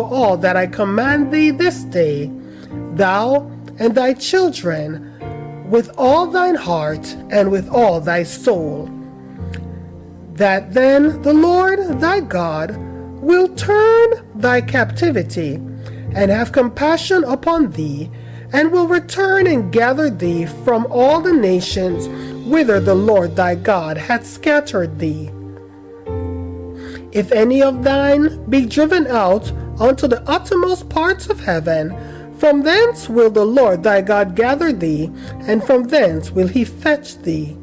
all that I command thee this day, thou and thy children, with all thine heart and with all thy soul. That then the Lord thy God will turn thy captivity, and have compassion upon thee, and will return and gather thee from all the nations whither the Lord thy God hath scattered thee. If any of thine be driven out unto the uttermost parts of heaven, from thence will the Lord thy God gather thee, and from thence will he fetch thee.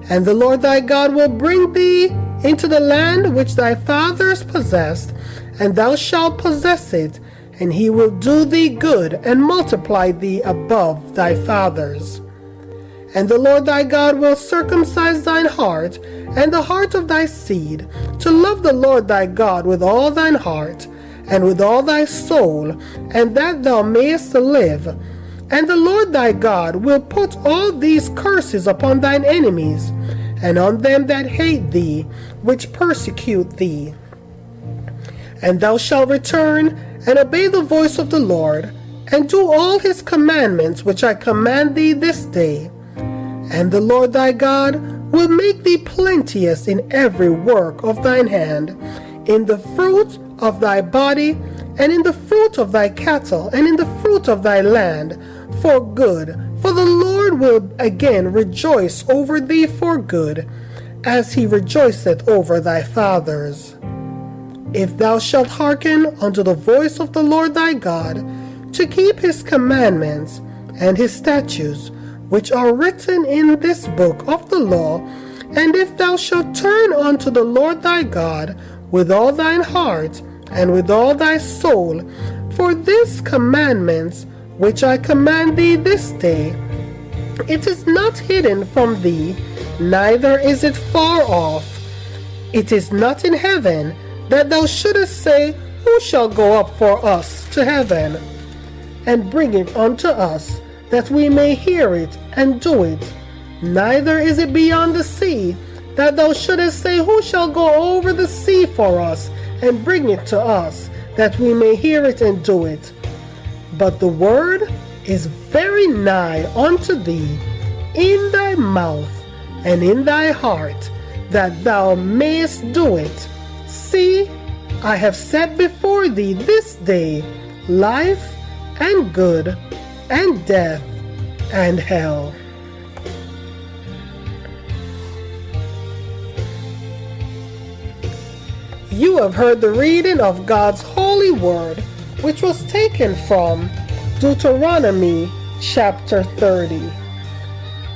And the Lord thy God will bring thee into the land which thy fathers possessed, and thou shalt possess it, and he will do thee good, and multiply thee above thy fathers. And the Lord thy God will circumcise thine heart, and the heart of thy seed, to love the Lord thy God with all thine heart, and with all thy soul, and that thou mayest live. And the Lord thy God will put all these curses upon thine enemies, and on them that hate thee, which persecute thee. And thou shalt return, and obey the voice of the Lord, and do all his commandments which I command thee this day. And the Lord thy God will make thee plenteous in every work of thine hand, in the fruit of thy body, and in the fruit of thy cattle, and in the fruit of thy land, for good. For the Lord will again rejoice over thee for good, as he rejoiceth over thy fathers. If thou shalt hearken unto the voice of the Lord thy God, to keep his commandments and his statutes, which are written in this book of the law, and if thou shalt turn unto the Lord thy God with all thine heart and with all thy soul, for these commandments which I command thee this day, it is not hidden from thee, neither is it far off. It is not in heaven, that thou shouldest say, Who shall go up for us to heaven, and bring it unto us, that we may hear it and do it? Neither is it beyond the sea, that thou shouldest say, Who shall go over the sea for us, and bring it to us, that we may hear it and do it? But the word is very nigh unto thee, in thy mouth and in thy heart, that thou mayest do it. See, I have set before thee this day life and good, and death and hell. You have heard the reading of God's holy word, which was taken from Deuteronomy chapter 30.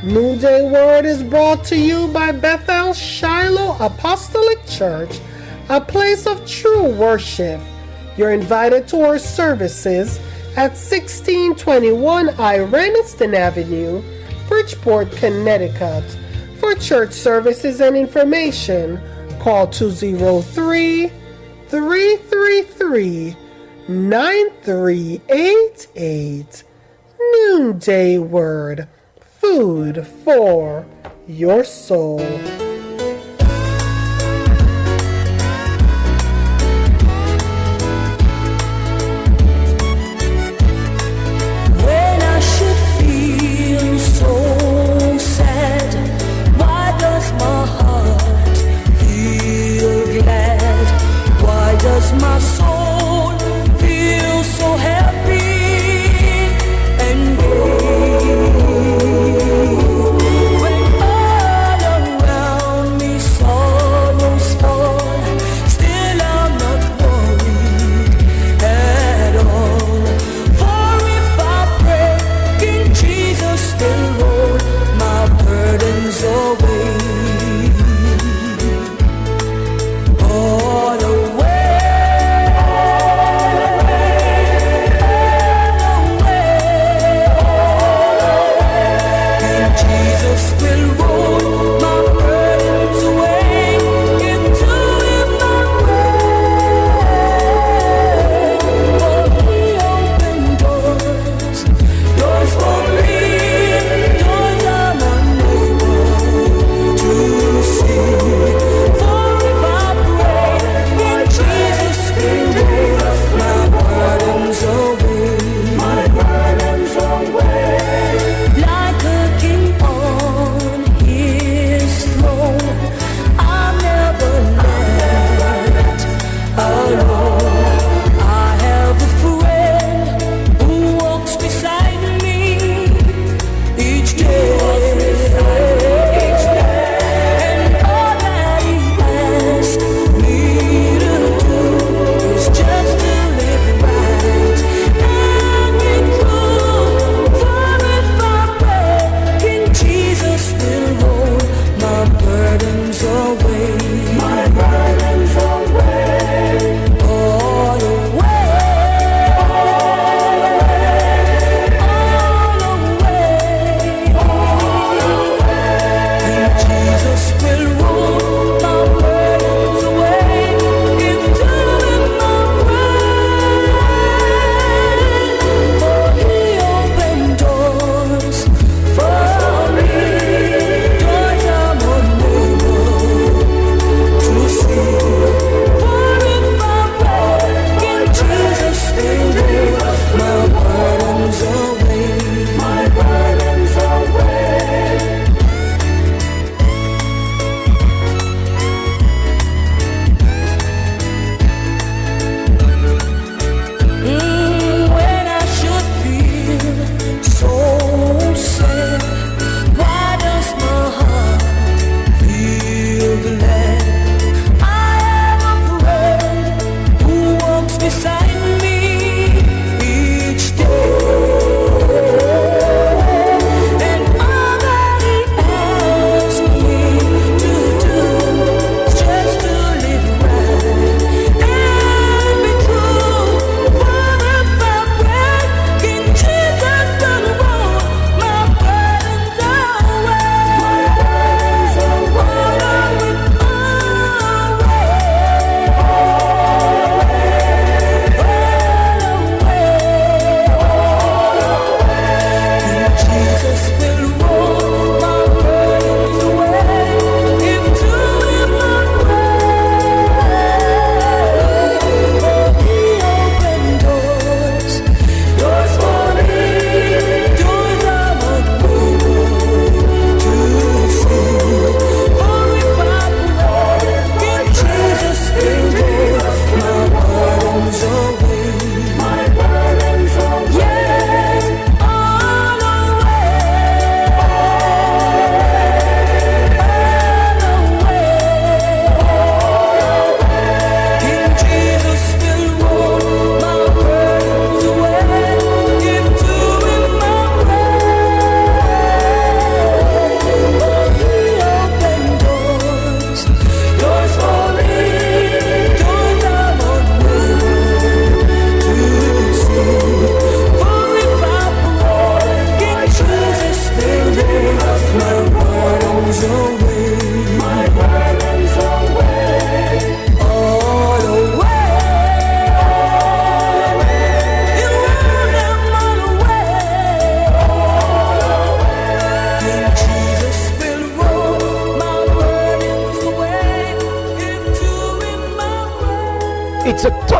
Noonday Word is brought to you by Bethel Shiloh Apostolic Church, a place of true worship. You're invited to our services at 1621 Ireniston Avenue, Bridgeport, Connecticut. For church services and information, call 203-333-9388. Noonday Word, food for your soul. My soul feels so happy and gay when all around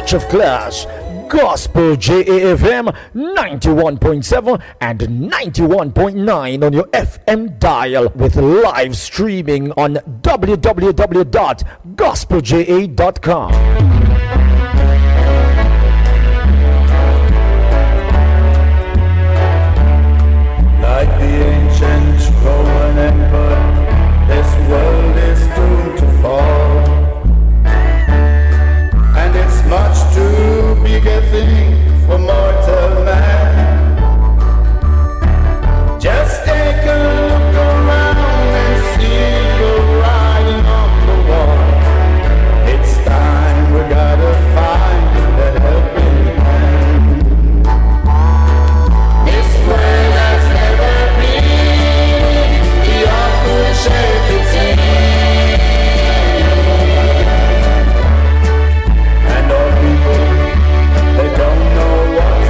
touch of class. Gospel JAFM 91.7 and 91.9 on your FM dial, with live streaming on www.gospelja.com. Like the ancient Roman Empire, this world is doomed to fall. And it's much too big a thing for mortal man. Just take a look around and see the writing on the wall. It's time we gotta find the helping hand. This world has never been the awful shape it's in. And all people, they don't know what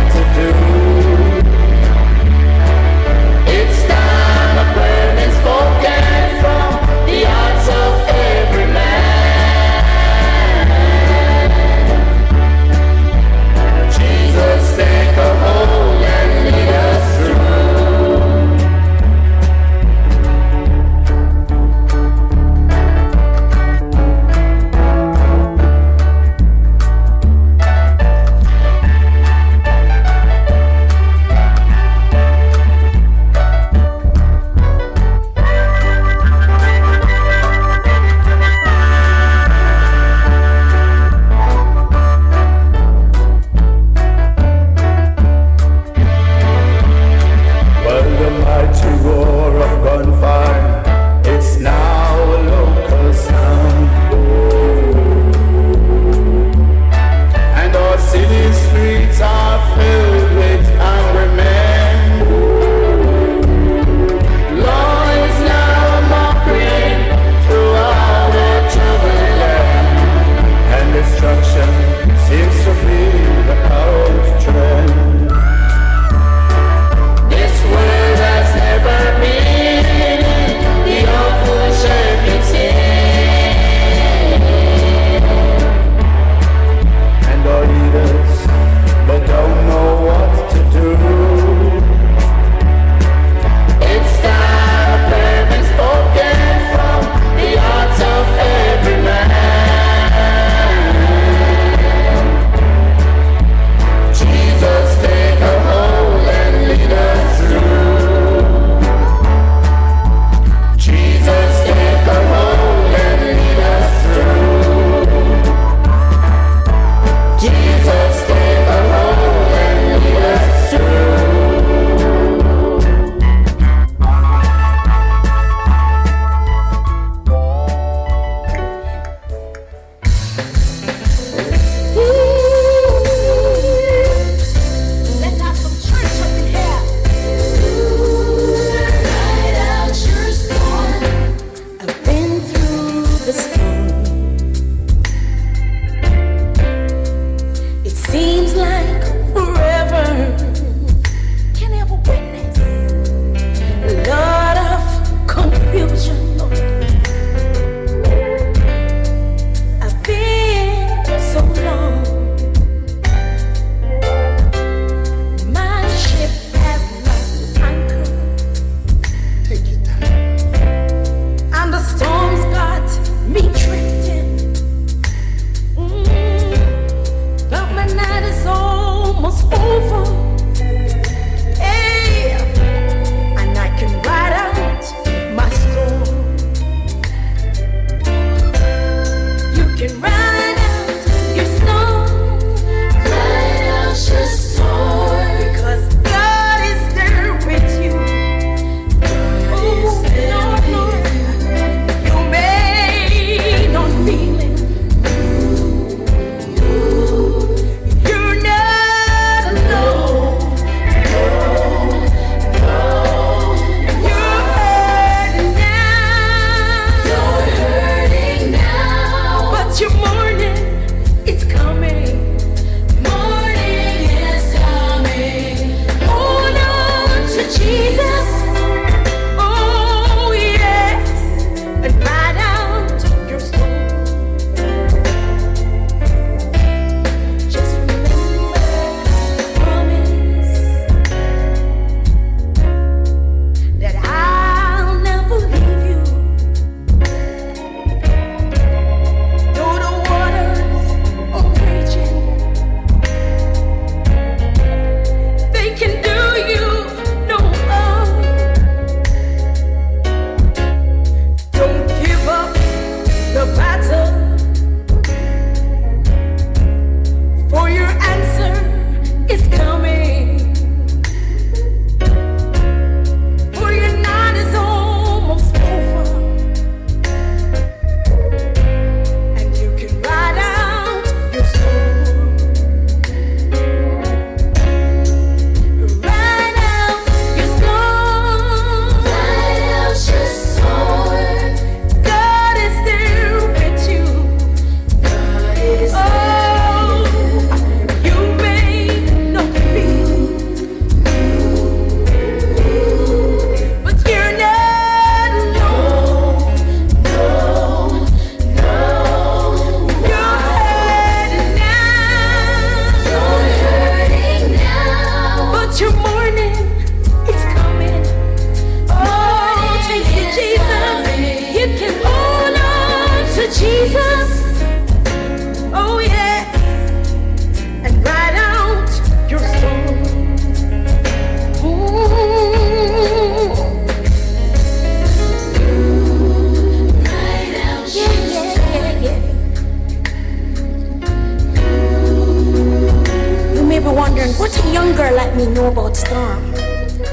be wondering, what a young girl like me know about storm?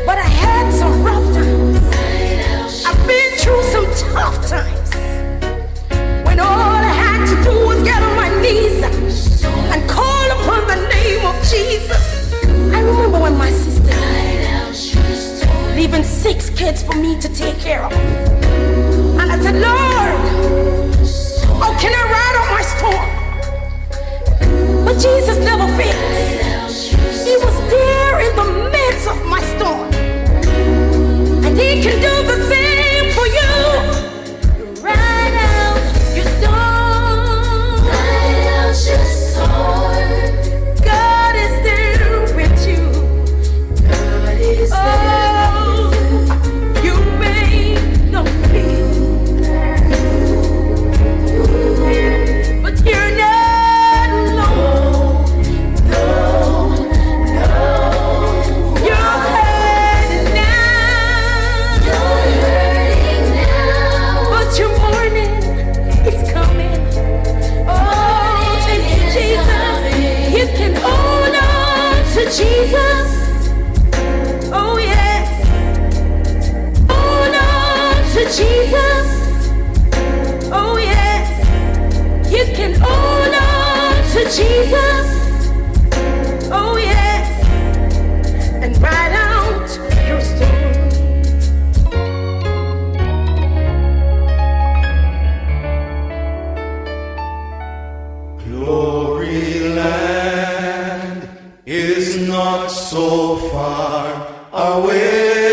But I had some rough times. I've been through some tough times. When all I had to do was get on my knees and call upon the name of Jesus. I remember when my sister died, leaving 6 kids for me to take care of. And I said, Lord, how can I ride out my storm? But Jesus never fails. He was there in the midst of my storm. And he can do the same for you. Ride out your storm. Ride out your storm. God is there with you. God is there with you. You may not feel, but you're not alone. No, no. You're hurting now. You're hurting now. But your morning is coming. Oh, thank you, Jesus. You can hold on to Jesus. Oh, yes. Hold on to Jesus. Oh, yes. You can hold on to Jesus. Oh, yes. And ride out your storm. Glory land is not so far away.